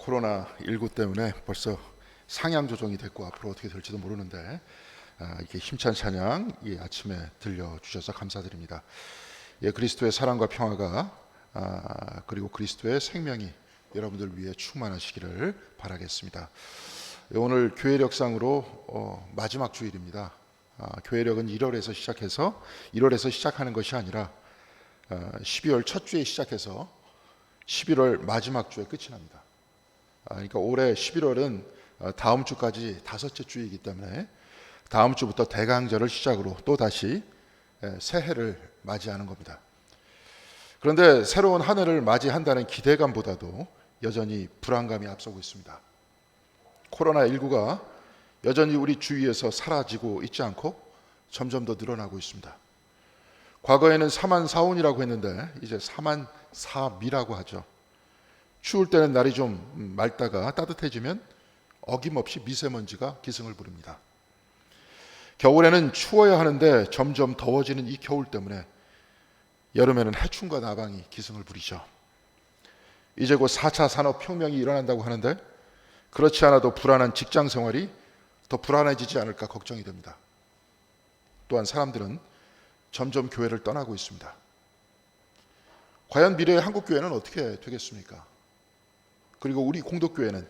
코로나19 때문에 벌써 상향 조정이 됐고 앞으로 어떻게 될지도 모르는데 이렇게 힘찬 찬양 이 아침에 들려주셔서 감사드립니다. 그리스도의 사랑과 평화가 그리고 그리스도의 생명이 여러분들 위해 충만하시기를 바라겠습니다. 오늘 교회력상으로 마지막 주일입니다. 교회력은 1월에서 시작해서 1월에서 시작하는 것이 아니라 12월 첫 주에 시작해서 11월 마지막 주에 끝이 납니다. 그러니까 올해 11월은 다음 주까지 다섯째 주이기 때문에 다음 주부터 대강절을 시작으로 또 다시 새해를 맞이하는 겁니다. 그런데 새로운 한 해를 맞이한다는 기대감보다도 여전히 불안감이 앞서고 있습니다. 코로나19가 여전히 우리 주위에서 사라지고 있지 않고 점점 더 늘어나고 있습니다. 과거에는 사만사온이라고 했는데 이제 사만사미라고 하죠. 추울 때는 날이 좀 맑다가 따뜻해지면 어김없이 미세먼지가 기승을 부립니다. 겨울에는 추워야 하는데 점점 더워지는 이 겨울 때문에 여름에는 해충과 나방이 기승을 부리죠. 이제 곧 4차 산업혁명이 일어난다고 하는데 그렇지 않아도 불안한 직장 생활이 더 불안해지지 않을까 걱정이 됩니다. 또한 사람들은 점점 교회를 떠나고 있습니다. 과연 미래의 한국교회는 어떻게 되겠습니까? 그리고 우리 공동교회는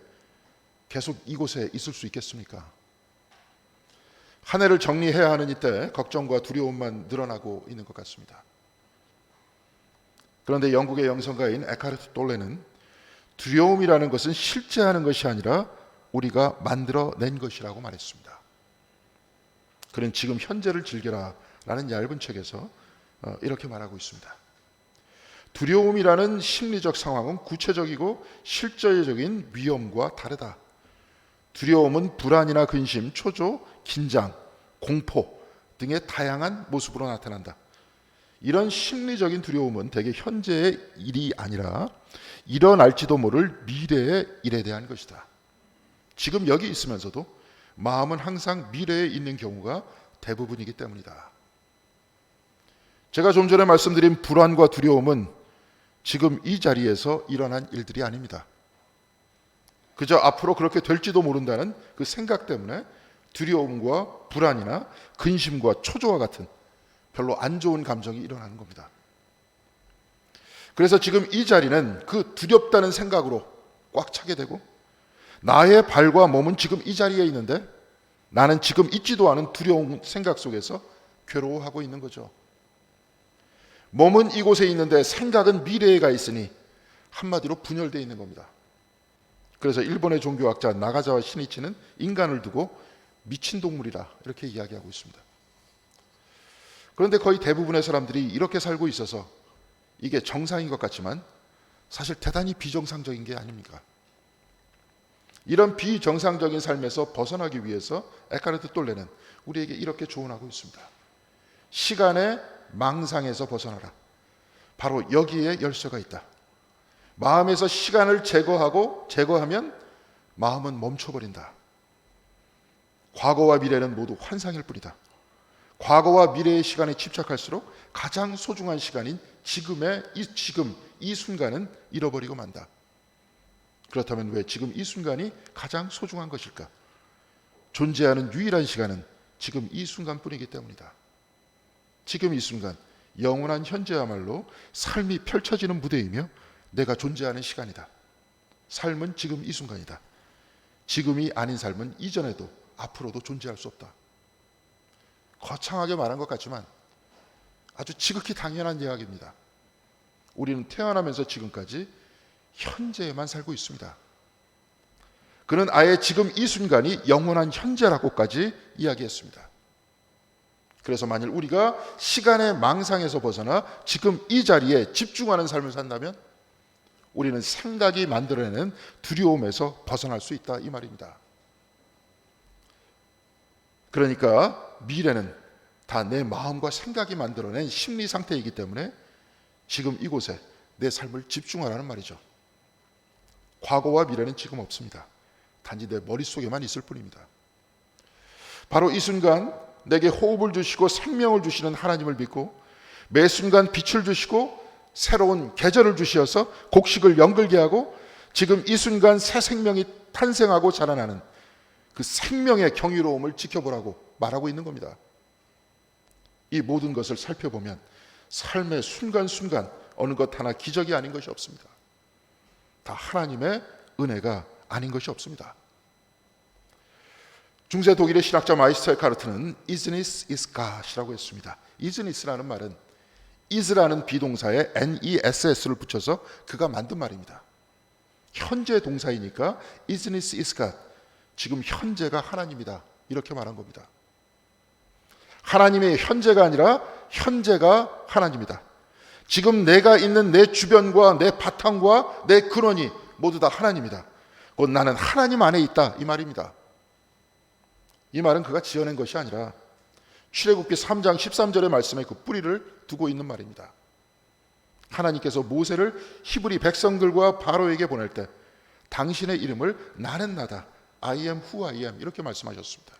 계속 이곳에 있을 수 있겠습니까? 한 해를 정리해야 하는 이때 걱정과 두려움만 늘어나고 있는 것 같습니다. 그런데 영국의 영성가인 에카르트 돌레는 두려움이라는 것은 실제하는 것이 아니라 우리가 만들어낸 것이라고 말했습니다. 그는 지금 현재를 즐겨라 라는 얇은 책에서 이렇게 말하고 있습니다. 두려움이라는 심리적 상황은 구체적이고 실제적인 위험과 다르다. 두려움은 불안이나 근심, 초조, 긴장, 공포 등의 다양한 모습으로 나타난다. 이런 심리적인 두려움은 대개 현재의 일이 아니라 일어날지도 모를 미래의 일에 대한 것이다. 지금 여기 있으면서도 마음은 항상 미래에 있는 경우가 대부분이기 때문이다. 제가 좀 전에 말씀드린 불안과 두려움은 지금 이 자리에서 일어난 일들이 아닙니다. 그저 앞으로 그렇게 될지도 모른다는 그 생각 때문에 두려움과 불안이나 근심과 초조와 같은 별로 안 좋은 감정이 일어나는 겁니다. 그래서 지금 이 자리는 그 두렵다는 생각으로 꽉 차게 되고 나의 발과 몸은 지금 이 자리에 있는데 나는 지금 있지도 않은 두려운 생각 속에서 괴로워하고 있는 거죠. 몸은 이곳에 있는데 생각은 미래에 가 있으니 한마디로 분열되어 있는 겁니다. 그래서 일본의 종교학자 나가자와 시니치는 인간을 두고 미친 동물이라 이렇게 이야기하고 있습니다. 그런데 거의 대부분의 사람들이 이렇게 살고 있어서 이게 정상인 것 같지만 사실 대단히 비정상적인 게 아닙니까? 이런 비정상적인 삶에서 벗어나기 위해서 에카르트 돌레는 우리에게 이렇게 조언하고 있습니다. 시간의 망상에서 벗어나라. 바로 여기에 열쇠가 있다. 마음에서 시간을 제거하면 마음은 멈춰버린다. 과거와 미래는 모두 환상일 뿐이다. 과거와 미래의 시간에 집착할수록 가장 소중한 시간인 지금 이 순간은 잃어버리고 만다. 그렇다면 왜 지금 이 순간이 가장 소중한 것일까? 존재하는 유일한 시간은 지금 이 순간뿐이기 때문이다. 지금 이 순간, 영원한 현재야말로 삶이 펼쳐지는 무대이며 내가 존재하는 시간이다. 삶은 지금 이 순간이다. 지금이 아닌 삶은 이전에도 앞으로도 존재할 수 없다. 거창하게 말한 것 같지만 아주 지극히 당연한 이야기입니다. 우리는 태어나면서 지금까지 현재에만 살고 있습니다. 그는 아예 지금 이 순간이 영원한 현재라고까지 이야기했습니다. 그래서 만일 우리가 시간의 망상에서 벗어나 지금 이 자리에 집중하는 삶을 산다면 우리는 생각이 만들어내는 두려움에서 벗어날 수 있다 이 말입니다. 그러니까 미래는 다 내 마음과 생각이 만들어낸 심리 상태이기 때문에 지금 이곳에 내 삶을 집중하라는 말이죠. 과거와 미래는 지금 없습니다. 단지 내 머릿속에만 있을 뿐입니다. 바로 이 순간 내게 호흡을 주시고 생명을 주시는 하나님을 믿고 매 순간 빛을 주시고 새로운 계절을 주시어서 곡식을 연글게 하고 지금 이 순간 새 생명이 탄생하고 자라나는 그 생명의 경이로움을 지켜보라고 말하고 있는 겁니다. 이 모든 것을 살펴보면 삶의 순간순간 어느 것 하나 기적이 아닌 것이 없습니다. 다 하나님의 은혜가 아닌 것이 없습니다. 중세 독일의 신학자 마이스터 에카르트는 isness is God이라고 했습니다. isness라는 말은 is라는 비동사에 ness를 붙여서 그가 만든 말입니다. 현재 동사이니까 isness is God, 지금 현재가 하나님이다, 이렇게 말한 겁니다. 하나님의 현재가 아니라 현재가 하나님이다. 지금 내가 있는 내 주변과 내 바탕과 내 근원이 모두 다 하나님이다. 곧 나는 하나님 안에 있다, 이 말입니다. 이 말은 그가 지어낸 것이 아니라 출애굽기 3장 13절의 말씀에 그 뿌리를 두고 있는 말입니다. 하나님께서 모세를 히브리 백성들과 바로에게 보낼 때 당신의 이름을 나는 나다, I am who I am, 이렇게 말씀하셨습니다.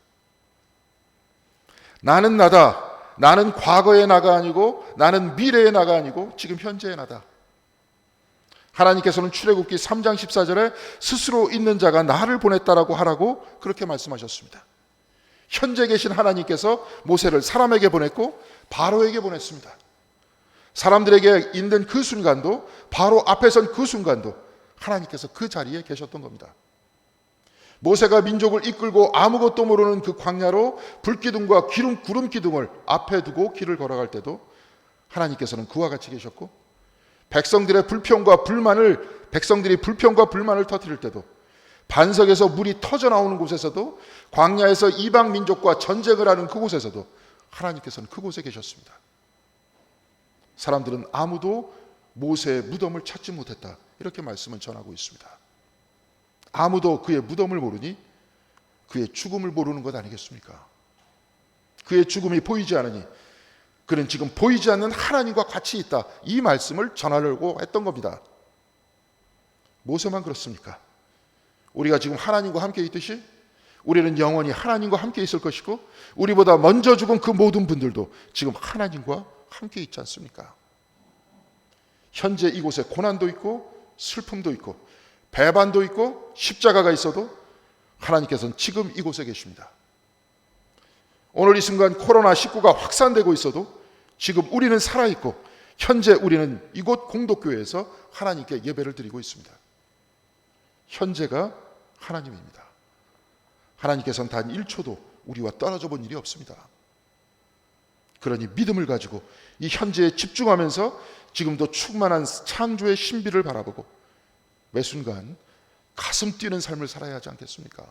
나는 나다, 나는 과거의 나가 아니고 나는 미래의 나가 아니고 지금 현재의 나다. 하나님께서는 출애굽기 3장 14절에 스스로 있는 자가 나를 보냈다라고 하라고 그렇게 말씀하셨습니다. 현재 계신 하나님께서 모세를 사람에게 보냈고 바로에게 보냈습니다. 사람들에게 있는 그 순간도, 바로 앞에 선 그 순간도 하나님께서 그 자리에 계셨던 겁니다. 모세가 민족을 이끌고 아무것도 모르는 그 광야로 불기둥과 구름 기둥을 앞에 두고 길을 걸어갈 때도 하나님께서는 그와 같이 계셨고, 백성들이 불평과 불만을 터뜨릴 때도, 반석에서 물이 터져 나오는 곳에서도, 광야에서 이방 민족과 전쟁을 하는 그곳에서도 하나님께서는 그곳에 계셨습니다. 사람들은 아무도 모세의 무덤을 찾지 못했다, 이렇게 말씀은 전하고 있습니다. 아무도 그의 무덤을 모르니 그의 죽음을 모르는 것 아니겠습니까? 그의 죽음이 보이지 않으니 그는 지금 보이지 않는 하나님과 같이 있다, 이 말씀을 전하려고 했던 겁니다. 모세만 그렇습니까? 우리가 지금 하나님과 함께 있듯이 우리는 영원히 하나님과 함께 있을 것이고, 우리보다 먼저 죽은 그 모든 분들도 지금 하나님과 함께 있지 않습니까? 현재 이곳에 고난도 있고 슬픔도 있고 배반도 있고 십자가가 있어도 하나님께서는 지금 이곳에 계십니다. 오늘 이 순간 코로나19가 확산되고 있어도 지금 우리는 살아있고 현재 우리는 이곳 공덕교회에서 하나님께 예배를 드리고 있습니다. 현재가 하나님입니다. 하나님께서는 단 1초도 우리와 떨어져 본 일이 없습니다. 그러니 믿음을 가지고 이 현재에 집중하면서 지금도 충만한 창조의 신비를 바라보고 매 순간 가슴 뛰는 삶을 살아야 하지 않겠습니까?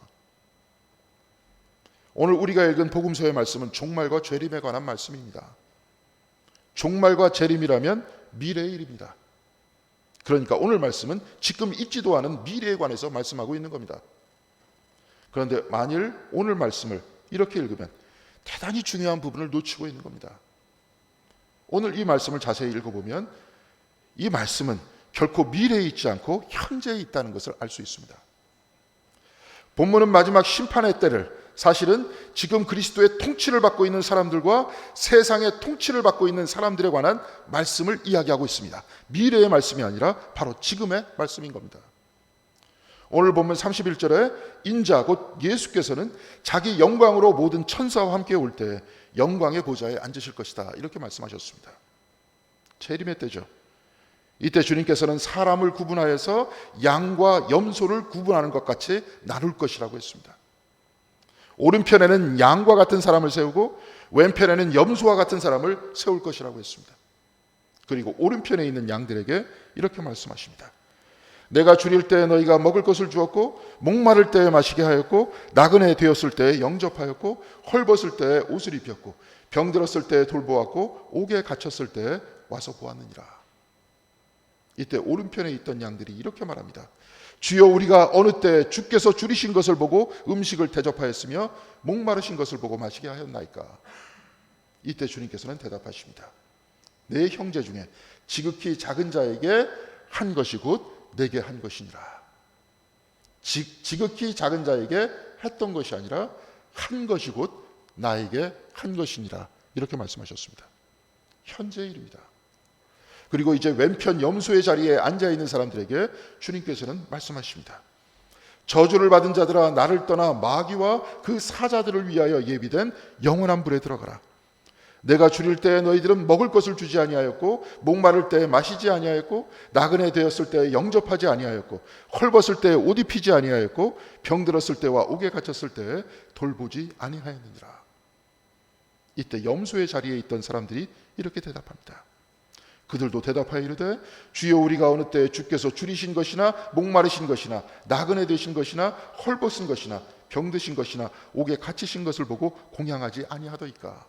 오늘 우리가 읽은 복음서의 말씀은 종말과 재림에 관한 말씀입니다. 종말과 재림이라면 미래의 일입니다. 그러니까 오늘 말씀은 지금 있지도 않은 미래에 관해서 말씀하고 있는 겁니다. 그런데 만일 오늘 말씀을 이렇게 읽으면 대단히 중요한 부분을 놓치고 있는 겁니다. 오늘 이 말씀을 자세히 읽어보면 이 말씀은 결코 미래에 있지 않고 현재에 있다는 것을 알 수 있습니다. 본문은 마지막 심판의 때를, 사실은 지금 그리스도의 통치를 받고 있는 사람들과 세상의 통치를 받고 있는 사람들에 관한 말씀을 이야기하고 있습니다. 미래의 말씀이 아니라 바로 지금의 말씀인 겁니다. 오늘 본문 31절에 인자 곧 예수께서는 자기 영광으로 모든 천사와 함께 올 때 영광의 보좌에 앉으실 것이다, 이렇게 말씀하셨습니다. 재림의 때죠. 이때 주님께서는 사람을 구분하여서 양과 염소를 구분하는 것 같이 나눌 것이라고 했습니다. 오른편에는 양과 같은 사람을 세우고 왼편에는 염소와 같은 사람을 세울 것이라고 했습니다. 그리고 오른편에 있는 양들에게 이렇게 말씀하십니다. 내가 줄일 때 너희가 먹을 것을 주었고, 목마를 때 마시게 하였고, 나그네 되었을 때 영접하였고, 헐벗을 때 옷을 입혔고, 병들었을 때 돌보았고, 옥에 갇혔을 때 와서 보았느니라. 이때 오른편에 있던 양들이 이렇게 말합니다. 주여, 우리가 어느 때 주께서 줄이신 것을 보고 음식을 대접하였으며 목마르신 것을 보고 마시게 하였나이까? 이때 주님께서는 대답하십니다. 내 형제 중에 지극히 작은 자에게 한 것이 곧 내게 한 것이니라. 지극히 작은 자에게 했던 것이 아니라 한 것이 곧 나에게 한 것이니라, 이렇게 말씀하셨습니다. 현재의 일입니다. 그리고 이제 왼편 염소의 자리에 앉아있는 사람들에게 주님께서는 말씀하십니다. 저주를 받은 자들아, 나를 떠나 마귀와 그 사자들을 위하여 예비된 영원한 불에 들어가라. 내가 줄일 때에 너희들은 먹을 것을 주지 아니하였고, 목마를 때에 마시지 아니하였고, 나그네 되었을 때에 영접하지 아니하였고, 헐벗을 때에 옷 입히지 아니하였고, 병들었을 때와 옥에 갇혔을 때에 돌보지 아니하였느니라. 이때 염소의 자리에 있던 사람들이 이렇게 대답합니다. 그들도 대답하여 이르되, 주여, 우리가 어느 때에 주께서 줄이신 것이나 목마르신 것이나 나그네 되신 것이나 헐벗은 것이나 병드신 것이나 옥에 갇히신 것을 보고 공양하지 아니하더이까.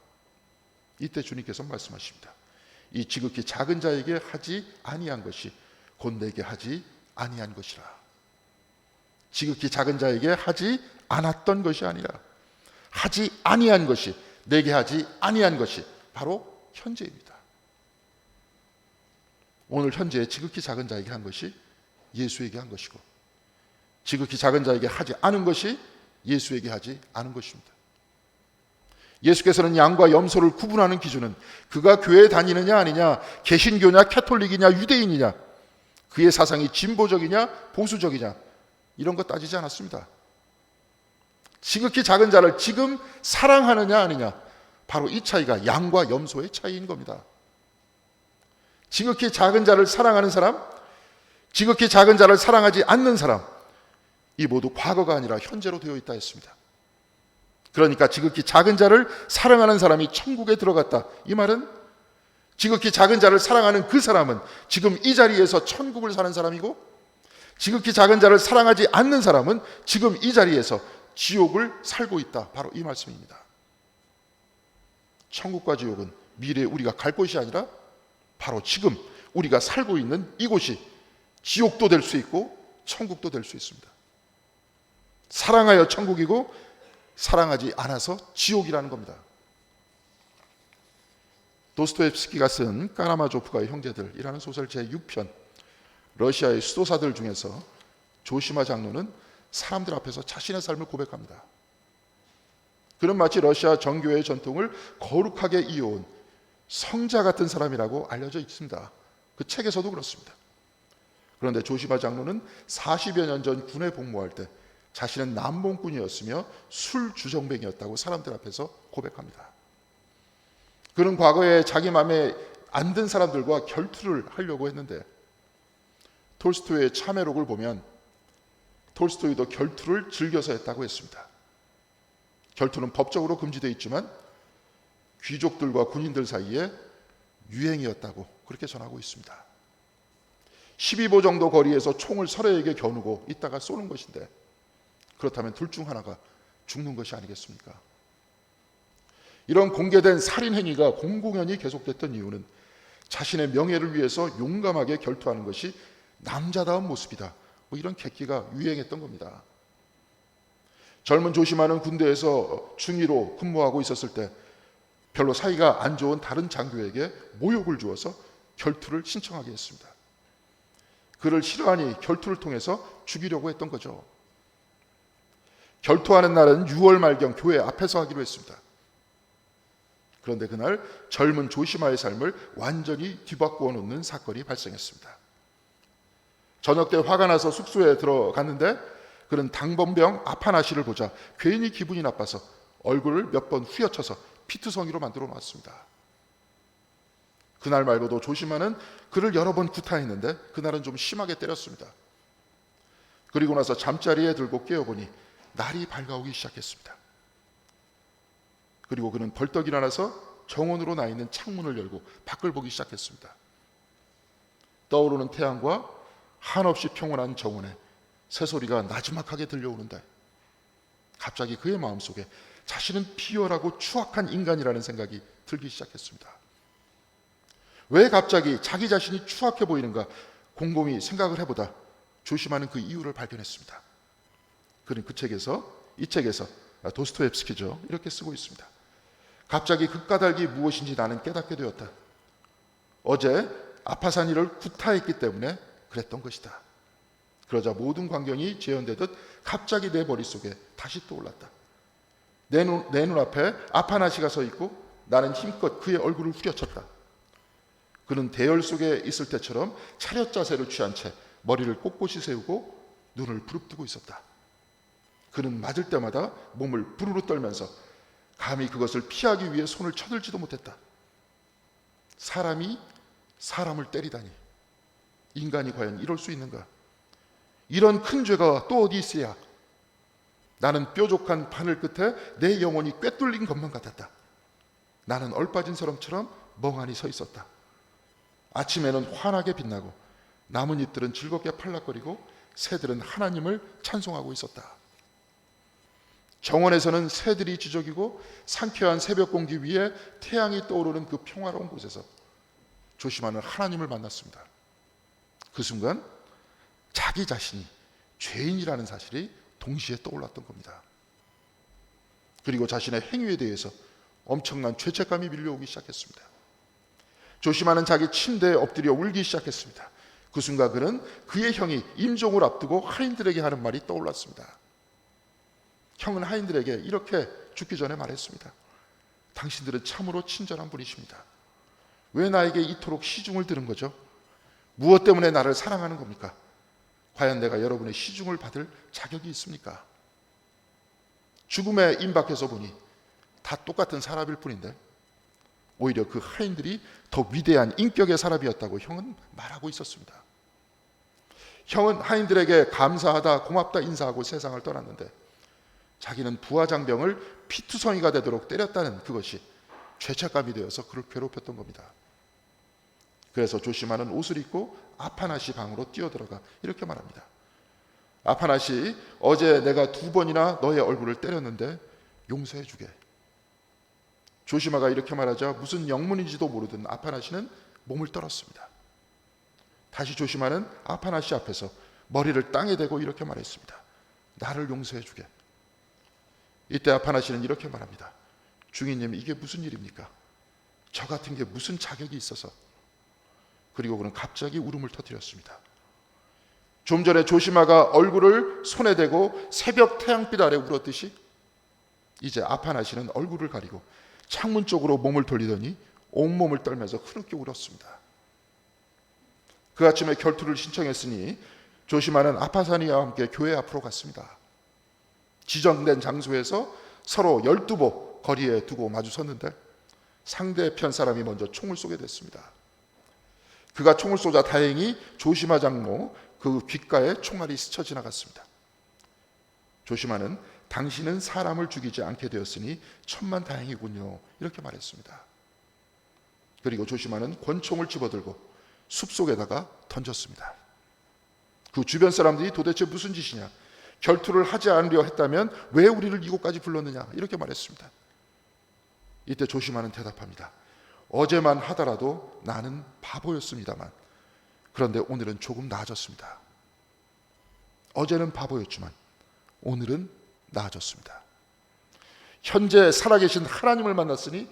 이때 주님께서 말씀하십니다. 이 지극히 작은 자에게 하지 아니한 것이 곧 내게 하지 아니한 것이라. 지극히 작은 자에게 하지 않았던 것이 아니라 하지 아니한 것이, 내게 하지 아니한 것이 바로 현재입니다. 오늘 현재 지극히 작은 자에게 한 것이 예수에게 한 것이고, 지극히 작은 자에게 하지 않은 것이 예수에게 하지 않은 것입니다. 예수께서는 양과 염소를 구분하는 기준은 그가 교회에 다니느냐 아니냐, 개신교냐 캐톨릭이냐 유대인이냐, 그의 사상이 진보적이냐 보수적이냐, 이런 거 따지지 않았습니다. 지극히 작은 자를 지금 사랑하느냐 아니냐, 바로 이 차이가 양과 염소의 차이인 겁니다. 지극히 작은 자를 사랑하는 사람, 지극히 작은 자를 사랑하지 않는 사람, 이 모두 과거가 아니라 현재로 되어 있다 했습니다. 그러니까 지극히 작은 자를 사랑하는 사람이 천국에 들어갔다, 이 말은 지극히 작은 자를 사랑하는 그 사람은 지금 이 자리에서 천국을 사는 사람이고, 지극히 작은 자를 사랑하지 않는 사람은 지금 이 자리에서 지옥을 살고 있다, 바로 이 말씀입니다. 천국과 지옥은 미래에 우리가 갈 곳이 아니라 바로 지금 우리가 살고 있는 이곳이 지옥도 될 수 있고 천국도 될 수 있습니다. 사랑하여 천국이고 사랑하지 않아서 지옥이라는 겁니다. 도스토옙스키가 쓴 까라마조프가의 형제들이라는 소설 제6편, 러시아의 수도사들 중에서 조시마 장로는 사람들 앞에서 자신의 삶을 고백합니다. 그는 마치 러시아 정교회의 전통을 거룩하게 이어온 성자 같은 사람이라고 알려져 있습니다. 그 책에서도 그렇습니다. 그런데 조시마 장로는 40여 년 전 군에 복무할 때 자신은 남봉꾼이었으며 술 주정뱅이였다고 사람들 앞에서 고백합니다. 그는 과거에 자기 마음에 안 든 사람들과 결투를 하려고 했는데, 톨스토이의 참회록을 보면 톨스토이도 결투를 즐겨서 했다고 했습니다. 결투는 법적으로 금지되어 있지만 귀족들과 군인들 사이에 유행이었다고 그렇게 전하고 있습니다. 12보 정도 거리에서 총을 서로에게 겨누고 있다가 쏘는 것인데, 그렇다면 둘 중 하나가 죽는 것이 아니겠습니까? 이런 공개된 살인 행위가 공공연히 계속됐던 이유는 자신의 명예를 위해서 용감하게 결투하는 것이 남자다운 모습이다, 이런 객기가 유행했던 겁니다. 젊은 조시마는 군대에서 중위로 근무하고 있었을 때 별로 사이가 안 좋은 다른 장교에게 모욕을 주어서 결투를 신청하게 했습니다. 그를 싫어하니 결투를 통해서 죽이려고 했던 거죠. 결투하는 날은 6월 말경 교회 앞에서 하기로 했습니다. 그런데 그날 젊은 조시마의 삶을 완전히 뒤바꾸어 놓는 사건이 발생했습니다. 저녁 때 화가 나서 숙소에 들어갔는데 그는 당번병 아파나시를 보자 괜히 기분이 나빠서 얼굴을 몇 번 후려쳐서 피투성이로 만들어 놨습니다. 그날 말고도 조시마는 그를 여러 번 구타했는데 그날은 좀 심하게 때렸습니다. 그리고 나서 잠자리에 들고 깨어보니 날이 밝아오기 시작했습니다. 그리고 그는 벌떡 일어나서 정원으로 나 있는 창문을 열고 밖을 보기 시작했습니다. 떠오르는 태양과 한없이 평온한 정원에 새소리가 나지막하게 들려오는데 갑자기 그의 마음속에 자신은 비열하고 추악한 인간이라는 생각이 들기 시작했습니다. 왜 갑자기 자기 자신이 추악해 보이는가 곰곰이 생각을 해보다 조시마는 그 이유를 발견했습니다. 그는 이 책에서 도스토옙스키죠, 이렇게 쓰고 있습니다. 갑자기 그 까닭이 무엇인지 나는 깨닫게 되었다. 어제 아파사니를 구타했기 때문에 그랬던 것이다. 그러자 모든 광경이 재현되듯 갑자기 내 머릿속에 다시 떠올랐다. 내 눈앞에 아파나시가 서 있고 나는 힘껏 그의 얼굴을 후려쳤다. 그는 대열 속에 있을 때처럼 차렷 자세를 취한 채 머리를 꼿꼿이 세우고 눈을 부릅뜨고 있었다. 그는 맞을 때마다 몸을 부르르 떨면서 감히 그것을 피하기 위해 손을 쳐들지도 못했다. 사람이 사람을 때리다니, 인간이 과연 이럴 수 있는가? 이런 큰 죄가 또 어디 있어야? 나는 뾰족한 바늘 끝에 내 영혼이 꿰뚫린 것만 같았다. 나는 얼빠진 사람처럼 멍하니 서 있었다. 아침에는 환하게 빛나고 나뭇잎들은 즐겁게 팔락거리고 새들은 하나님을 찬송하고 있었다. 정원에서는 새들이 지저귀고 상쾌한 새벽 공기 위에 태양이 떠오르는 그 평화로운 곳에서 조심하는 하나님을 만났습니다. 그 순간 자기 자신이 죄인이라는 사실이 동시에 떠올랐던 겁니다. 그리고 자신의 행위에 대해서 엄청난 죄책감이 밀려오기 시작했습니다. 조심하는 자기 침대에 엎드려 울기 시작했습니다. 그 순간 그는 그의 형이 임종을 앞두고 하인들에게 하는 말이 떠올랐습니다. 형은 하인들에게 이렇게 죽기 전에 말했습니다. 당신들은 참으로 친절한 분이십니다. 왜 나에게 이토록 시중을 드는 거죠? 무엇 때문에 나를 사랑하는 겁니까? 과연 내가 여러분의 시중을 받을 자격이 있습니까? 죽음에 임박해서 보니 다 똑같은 사람일 뿐인데 오히려 그 하인들이 더 위대한 인격의 사람이었다고 형은 말하고 있었습니다. 형은 하인들에게 감사하다, 고맙다 인사하고 세상을 떠났는데 자기는 부하장병을 피투성이가 되도록 때렸다는 그것이 죄책감이 되어서 그를 괴롭혔던 겁니다. 그래서 조시마는 옷을 입고 아파낫이 방으로 뛰어들어가 이렇게 말합니다. 아파낫이, 어제 내가 2번이나 너의 얼굴을 때렸는데 용서해 주게. 조시마가 이렇게 말하자 무슨 영문인지도 모르던 아파낫이는 몸을 떨었습니다. 다시 조시마는 아파낫이 앞에서 머리를 땅에 대고 이렇게 말했습니다. 나를 용서해 주게. 이때 아파낫이는 이렇게 말합니다. 주인님, 이게 무슨 일입니까? 저 같은 게 무슨 자격이 있어서. 그리고 그는 갑자기 울음을 터뜨렸습니다. 좀 전에 조시마가 얼굴을 손에 대고 새벽 태양빛 아래 울었듯이 이제 아파낫이는 얼굴을 가리고 창문 쪽으로 몸을 돌리더니 온몸을 떨면서 흐느껴 울었습니다. 그 아침에 결투를 신청했으니 조시마는 아파사니아와 함께 교회 앞으로 갔습니다. 지정된 장소에서 서로 12보 거리에 두고 마주 섰는데 상대편 사람이 먼저 총을 쏘게 됐습니다. 그가 총을 쏘자 다행히 조시마 장로 그 귓가에 총알이 스쳐 지나갔습니다. 조시마는 당신은 사람을 죽이지 않게 되었으니 천만 다행이군요, 이렇게 말했습니다. 그리고 조시마는 권총을 집어들고 숲속에다가 던졌습니다. 그 주변 사람들이 도대체 무슨 짓이냐, 결투를 하지 않으려 했다면 왜 우리를 이곳까지 불렀느냐, 이렇게 말했습니다. 이때 조시마는 대답합니다. 어제만 하더라도 나는 바보였습니다만 그런데 오늘은 조금 나아졌습니다. 어제는 바보였지만 오늘은 나아졌습니다. 현재 살아계신 하나님을 만났으니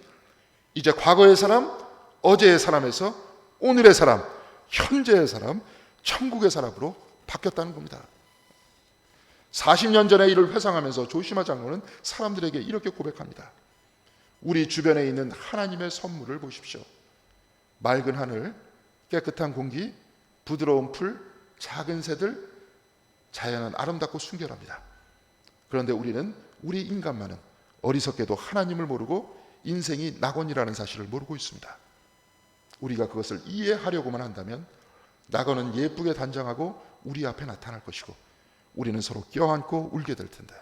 이제 과거의 사람, 어제의 사람에서 오늘의 사람, 현재의 사람, 천국의 사람으로 바뀌었다는 겁니다. 40년 전의 일을 회상하면서 조시마 장로는 사람들에게 이렇게 고백합니다. 우리 주변에 있는 하나님의 선물을 보십시오. 맑은 하늘, 깨끗한 공기, 부드러운 풀, 작은 새들, 자연은 아름답고 순결합니다. 그런데 우리 인간만은 어리석게도 하나님을 모르고 인생이 낙원이라는 사실을 모르고 있습니다. 우리가 그것을 이해하려고만 한다면 낙원은 예쁘게 단장하고 우리 앞에 나타날 것이고 우리는 서로 껴안고 울게 될 텐데,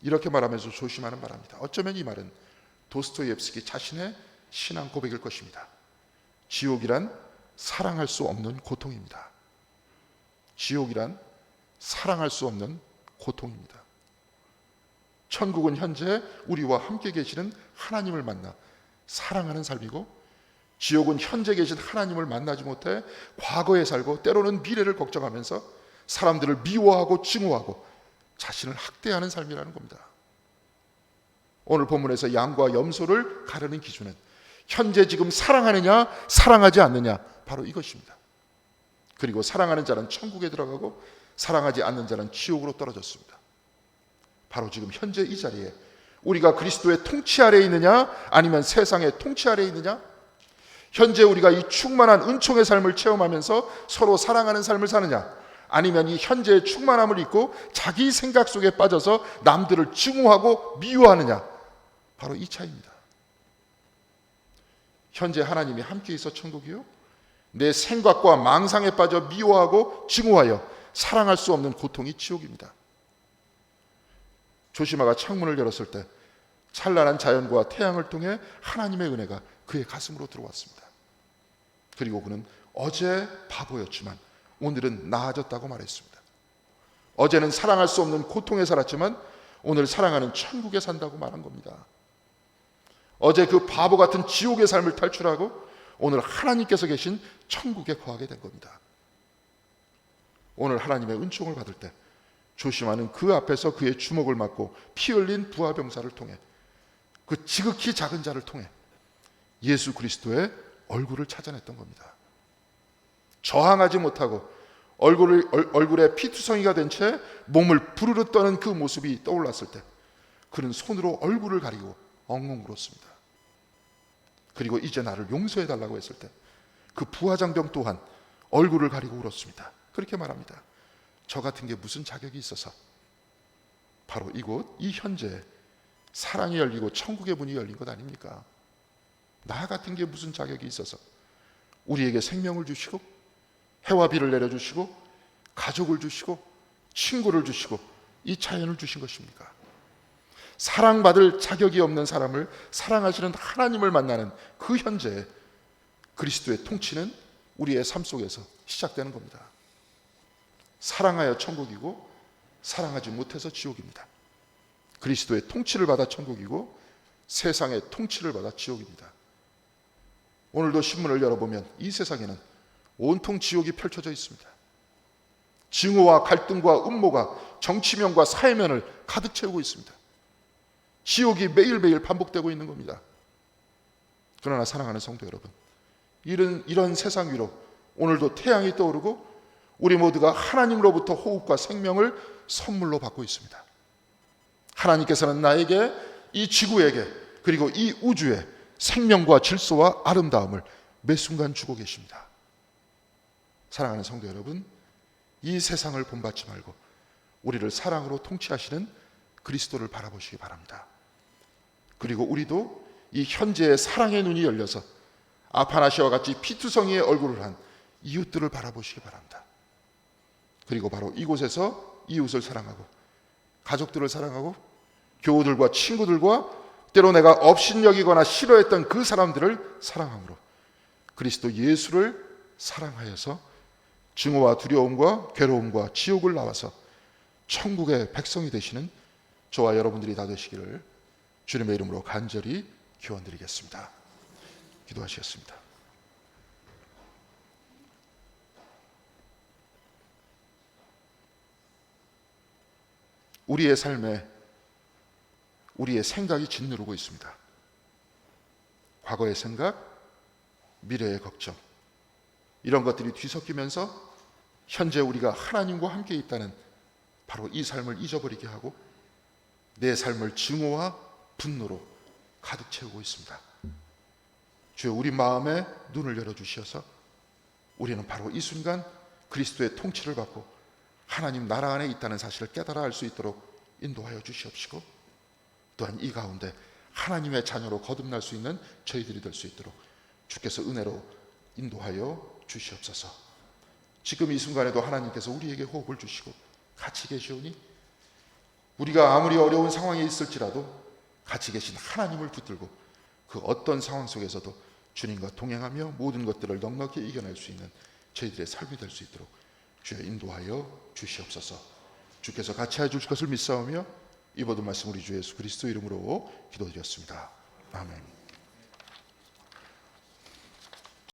이렇게 말하면서 조시마는 말합니다. 어쩌면 이 말은 도스토옙스키 자신의 신앙 고백일 것입니다. 지옥이란 사랑할 수 없는 고통입니다. 지옥이란 사랑할 수 없는 고통입니다. 천국은 현재 우리와 함께 계시는 하나님을 만나 사랑하는 삶이고, 지옥은 현재 계신 하나님을 만나지 못해 과거에 살고 때로는 미래를 걱정하면서 사람들을 미워하고 증오하고 자신을 학대하는 삶이라는 겁니다. 오늘 본문에서 양과 염소를 가르는 기준은 현재 지금 사랑하느냐 사랑하지 않느냐, 바로 이것입니다. 그리고 사랑하는 자는 천국에 들어가고 사랑하지 않는 자는 지옥으로 떨어졌습니다. 바로 지금 현재 이 자리에 우리가 그리스도의 통치 아래에 있느냐 아니면 세상의 통치 아래에 있느냐, 현재 우리가 이 충만한 은총의 삶을 체험하면서 서로 사랑하는 삶을 사느냐, 아니면 이 현재의 충만함을 잊고 자기 생각 속에 빠져서 남들을 증오하고 미워하느냐, 바로 이 차이입니다. 현재 하나님이 함께 있어 천국이요, 내 생각과 망상에 빠져 미워하고 증오하여 사랑할 수 없는 고통이 지옥입니다. 조시마가 창문을 열었을 때 찬란한 자연과 태양을 통해 하나님의 은혜가 그의 가슴으로 들어왔습니다. 그리고 그는 어제 바보였지만 오늘은 나아졌다고 말했습니다. 어제는 사랑할 수 없는 고통에 살았지만 오늘 사랑하는 천국에 산다고 말한 겁니다. 어제 그 바보 같은 지옥의 삶을 탈출하고 오늘 하나님께서 계신 천국에 거하게 된 겁니다. 오늘 하나님의 은총을 받을 때 조시마는 그 앞에서 그의 주먹을 맞고 피 흘린 부하병사를 통해, 그 지극히 작은 자를 통해 예수 그리스도의 얼굴을 찾아냈던 겁니다. 저항하지 못하고 얼굴에 피투성이가 된 채 몸을 부르르 떠는 그 모습이 떠올랐을 때 그는 손으로 얼굴을 가리고 엉엉 울었습니다. 그리고 이제 나를 용서해달라고 했을 때 그 부하장병 또한 얼굴을 가리고 울었습니다. 그렇게 말합니다. 저 같은 게 무슨 자격이 있어서 바로 이곳 이 현재에 사랑이 열리고 천국의 문이 열린 것 아닙니까? 나 같은 게 무슨 자격이 있어서 우리에게 생명을 주시고 해와 비를 내려주시고 가족을 주시고 친구를 주시고 이 자연을 주신 것입니까? 사랑받을 자격이 없는 사람을 사랑하시는 하나님을 만나는 그 현재에 그리스도의 통치는 우리의 삶 속에서 시작되는 겁니다. 사랑하여 천국이고 사랑하지 못해서 지옥입니다. 그리스도의 통치를 받아 천국이고 세상의 통치를 받아 지옥입니다. 오늘도 신문을 열어보면 이 세상에는 온통 지옥이 펼쳐져 있습니다. 증오와 갈등과 음모가 정치면과 사회면을 가득 채우고 있습니다. 지옥이 매일매일 반복되고 있는 겁니다. 그러나 사랑하는 성도 여러분, 이런 세상 위로 오늘도 태양이 떠오르고 우리 모두가 하나님으로부터 호흡과 생명을 선물로 받고 있습니다. 하나님께서는 나에게, 이 지구에게, 그리고 이 우주에 생명과 질서와 아름다움을 매 순간 주고 계십니다. 사랑하는 성도 여러분, 이 세상을 본받지 말고 우리를 사랑으로 통치하시는 그리스도를 바라보시기 바랍니다. 그리고 우리도 이 현재의 사랑의 눈이 열려서 아파나시아와 같이 피투성이의 얼굴을 한 이웃들을 바라보시기 바랍니다. 그리고 바로 이곳에서 이웃을 사랑하고 가족들을 사랑하고 교우들과 친구들과 때로 내가 업신여기거나 싫어했던 그 사람들을 사랑함으로 그리스도 예수를 사랑하여서 증오와 두려움과 괴로움과 지옥을 나와서 천국의 백성이 되시는 저와 여러분들이 다 되시기를 주님의 이름으로 간절히 기원드리겠습니다. 기도하시겠습니다. 우리의 삶에 우리의 생각이 짓누르고 있습니다. 과거의 생각, 미래의 걱정, 이런 것들이 뒤섞이면서 현재 우리가 하나님과 함께 있다는 바로 이 삶을 잊어버리게 하고 내 삶을 증오와 분노로 가득 채우고 있습니다. 주여, 우리 마음에 눈을 열어주셔서 우리는 바로 이 순간 그리스도의 통치를 받고 하나님 나라 안에 있다는 사실을 깨달아 알 수 있도록 인도하여 주시옵시고, 또한 이 가운데 하나님의 자녀로 거듭날 수 있는 저희들이 될 수 있도록 주께서 은혜로 인도하여 주시옵소서. 지금 이 순간에도 하나님께서 우리에게 호흡을 주시고 같이 계시오니 우리가 아무리 어려운 상황에 있을지라도 같이 계신 하나님을 붙들고 그 어떤 상황 속에서도 주님과 동행하며 모든 것들을 넉넉히 이겨낼 수 있는 저희들의 삶이 될 수 있도록 주여 인도하여 주시옵소서. 주께서 같이 해주실 것을 믿사오며 이 모든 말씀 우리 주 예수 그리스도 이름으로 기도드렸습니다. 아멘.